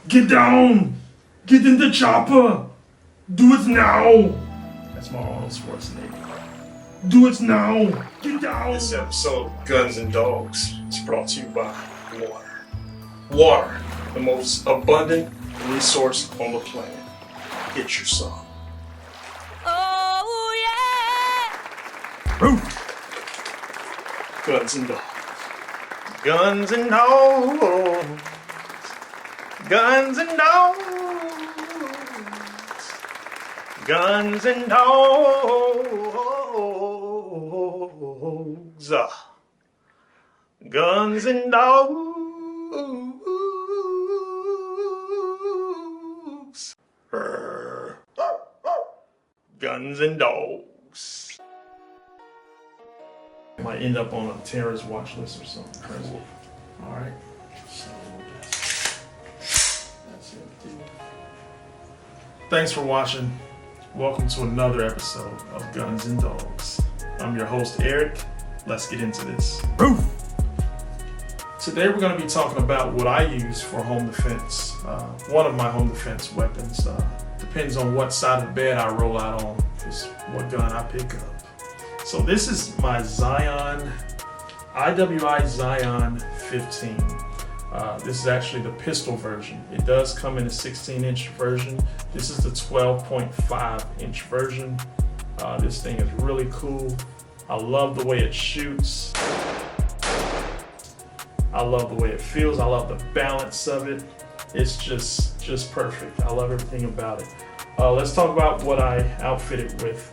Get down! Get in the chopper! Do it now! That's my Arnold Schwarzenegger. Do it now! Get down! This episode of Guns and Dogs is brought to you by water. Water, the most abundant resource on the planet. Get your some. Oh yeah! Roof! Guns and Dogs. Guns and Dogs. Guns and Dogs. Guns and Dogs. Guns and Dogs. Guns and Dogs. Might end up on a terrorist watch list or something crazy. Alright. So that's it. Thanks for watching. Welcome to another episode of Guns and Dogs. I'm your host, Eric. Let's get into this. Roof! Today we're going to be talking about what I use for home defense. One of my home defense weapons. Depends on what side of the bed I roll out on, is what gun I pick up. So this is my IWI Zion-15. This is actually the pistol version. It does come in a 16-inch version. This is the 12.5-inch version. This thing is really cool. I love the way it shoots. I love the way it feels. I love the balance of it. It's just perfect. I love everything about it. Let's talk about what I outfit it with.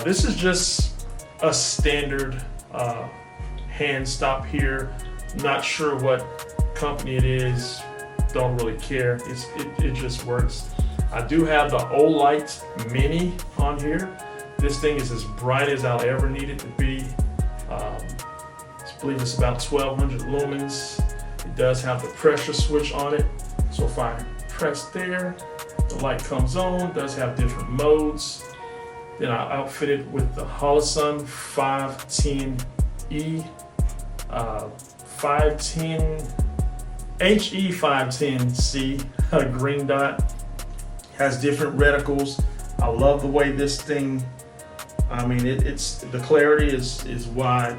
This is just a standard hand stop here. Not sure what company it is. Don't really care. It just works. I do have the Olight Mini on here. This thing is as bright as I'll ever need it to be. I believe it's about 1200 lumens. It does have the pressure switch on it. So if I press there, the light comes on. It does have different modes. Then I outfit it with the Holosun 510E, 510 HE510C, green dot. Has different reticles. I love the way this thing. I mean, it's the clarity is what I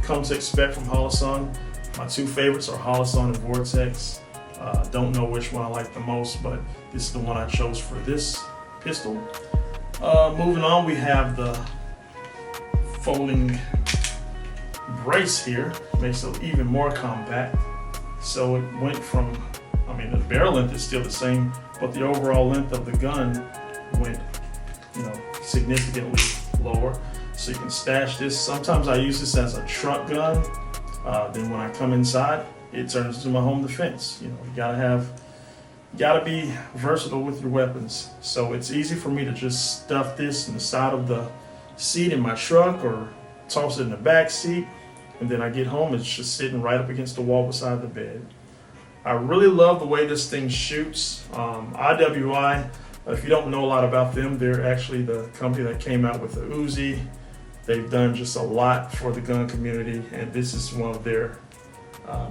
come to expect from Holosun. My two favorites are Holosun and Vortex. Don't know which one I like the most, but this is the one I chose for this pistol. Moving on, we have the folding brace here. Makes it even more compact. So it went from, I mean, the barrel length is still the same, but the overall length of the gun went, significantly lower. So you can stash this. Sometimes I use this as a trunk gun. Then when I come inside, it turns into my home defense. You gotta be versatile with your weapons. So it's easy for me to just stuff this in the side of the seat in my truck or toss it in the back seat. And then I get home, it's just sitting right up against the wall beside the bed. I really love the way this thing shoots. IWI, if you don't know a lot about them, they're actually the company that came out with the Uzi. They've done just a lot for the gun community, and this is one of their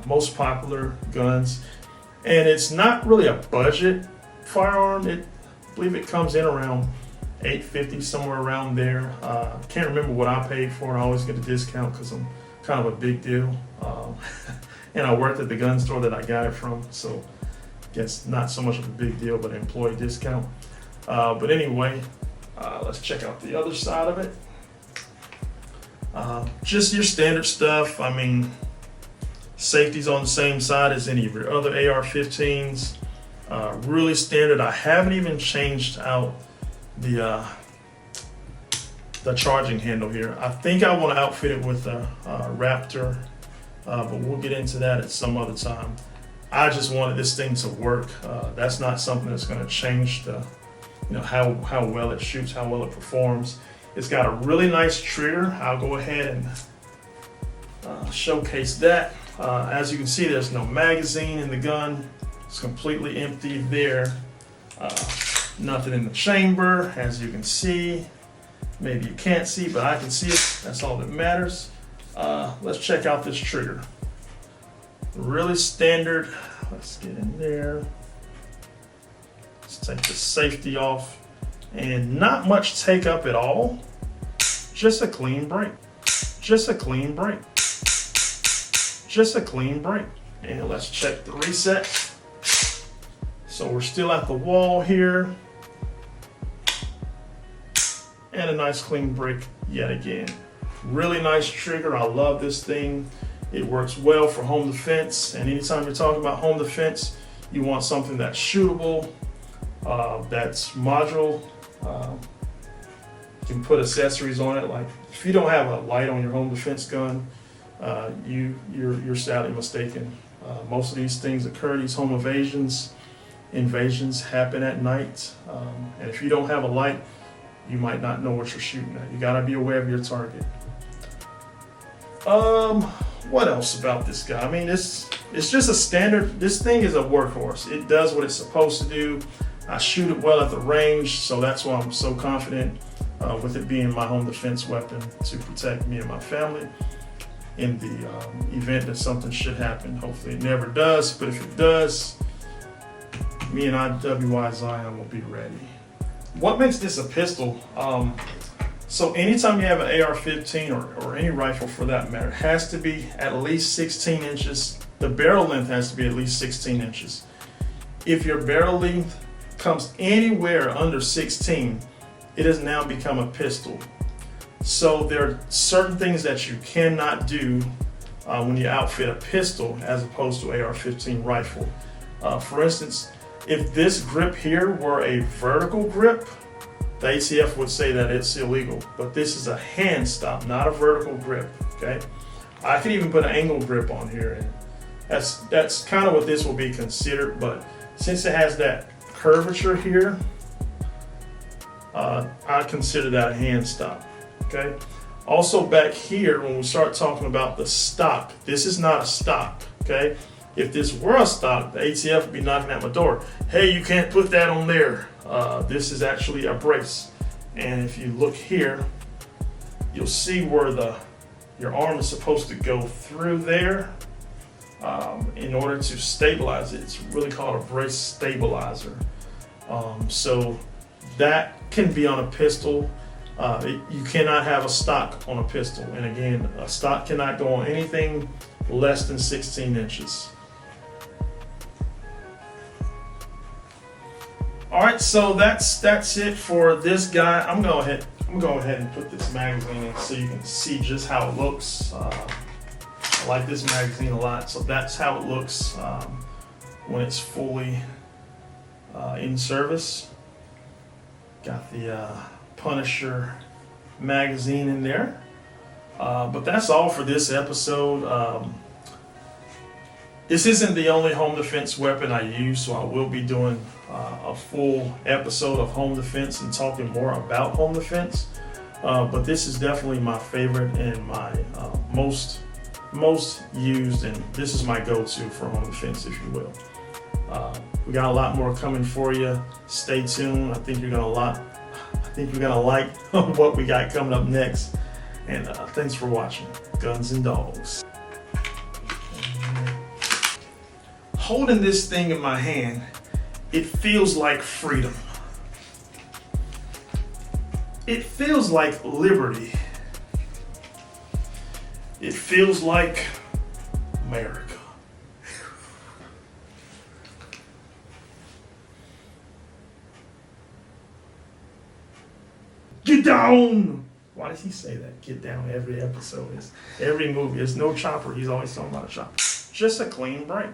most popular guns. And it's not really a budget firearm. I believe it comes in around $850, somewhere around there. Can't remember what I paid for it. I always get a discount because I'm kind of a big deal. And I worked at the gun store that I got it from, so I guess not so much of a big deal, but an employee discount. But anyway, let's check out the other side of it. Just your standard stuff. I mean, safety's on the same side as any of your other AR-15s. Really standard. I haven't even changed out the charging handle here. I think I want to outfit it with a Raptor, but we'll get into that at some other time. I just wanted this thing to work. That's not something that's going to change the, how well it shoots, how well it performs. It's got a really nice trigger. I'll go ahead and showcase that. As you can see, there's no magazine in the gun. It's completely empty there. Nothing in the chamber, as you can see. Maybe you can't see, but I can see it. That's all that matters. Let's check out this trigger. Really standard. Let's get in there. Let's take the safety off. And not much take up at all. Just a clean break. Just a clean break. Just a clean break. And let's check the reset. So we're still at the wall here. And a nice clean break yet again. Really nice trigger. I love this thing. It works well for home defense. And anytime you're talking about home defense, you want something that's shootable, that's modular. You can put accessories on it. Like if you don't have a light on your home defense gun, you're sadly mistaken. Most of these things occur, these home invasions happen at night. And if you don't have a light, you might not know what you're shooting at. You gotta be aware of your target. What else about this guy? I mean, it's just a standard. This thing is a workhorse. It does what it's supposed to do. I shoot it well at the range, so that's why I'm so confident with it being my home defense weapon to protect me and my family in the event that something should happen. Hopefully it never does, but if it does, me and IWI Zion will be ready. What makes this a pistol? So anytime you have an AR-15 or any rifle for that matter, it has to be at least 16 inches. The barrel length has to be at least 16 inches. If your barrel length comes anywhere under 16, it has now become a pistol. So there are certain things that you cannot do when you outfit a pistol as opposed to AR-15 rifle. For instance, if this grip here were a vertical grip, the ATF would say that it's illegal, but this is a hand stop, not a vertical grip, okay? I can even put an angle grip on here, and that's kind of what this will be considered, but since it has that curvature here, I consider that a hand stop, okay? Also back here, when we start talking about the stock, this is not a stock, okay? If this were a stock, the ATF would be knocking at my door. Hey, you can't put that on there. This is actually a brace. And if you look here, you'll see where your arm is supposed to go through there in order to stabilize it. It's really called a brace stabilizer. So that can be on a pistol. You cannot have a stock on a pistol. And again, a stock cannot go on anything less than 16 inches. All right, so that's it for this guy. I'm gonna go ahead and put this magazine in so you can see just how it looks. I like this magazine a lot, so that's how it looks when it's fully in service. Got the Punisher magazine in there. But that's all for this episode. This isn't the only home defense weapon I use, so I will be doing a full episode of home defense and talking more about home defense. But this is definitely my favorite and my most used, and this is my go-to for home defense, if you will. We got a lot more coming for you. Stay tuned. I think you're gonna like what we got coming up next. And thanks for watching Guns and Dogs. Holding this thing in my hand, it feels like freedom. It feels like liberty. It feels like America. Get down! Why does he say that? Get down every episode. Every movie. There's no chopper. He's always talking about a chopper. Just a clean break.